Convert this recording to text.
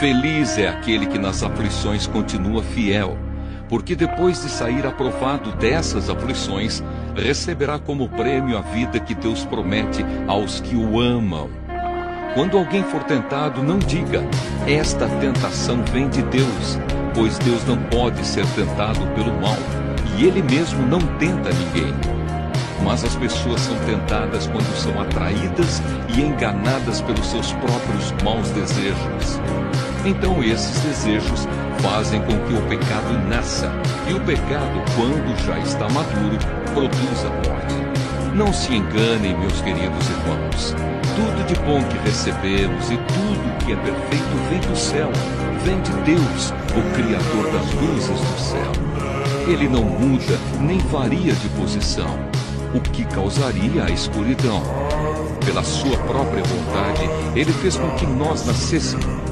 Feliz é aquele que nas aflições continua fiel, porque depois de sair aprovado dessas aflições, receberá como prêmio a vida que Deus promete aos que o amam. Quando alguém for tentado, não diga: esta tentação vem de Deus, pois Deus não pode ser tentado pelo mal, e Ele mesmo não tenta ninguém. Mas as pessoas são tentadas quando são atraídas e enganadas pelos seus próprios maus desejos. Então esses desejos fazem com que o pecado nasça, e o pecado, quando já está maduro, produz a morte. Não se enganem, meus queridos irmãos. Tudo de bom que recebemos e tudo que é perfeito vem do céu, vem de Deus, o Criador das luzes do céu. Ele não muda nem varia de posição, o que causaria a escuridão. Pela sua própria vontade, Ele fez com que nós nascêssemos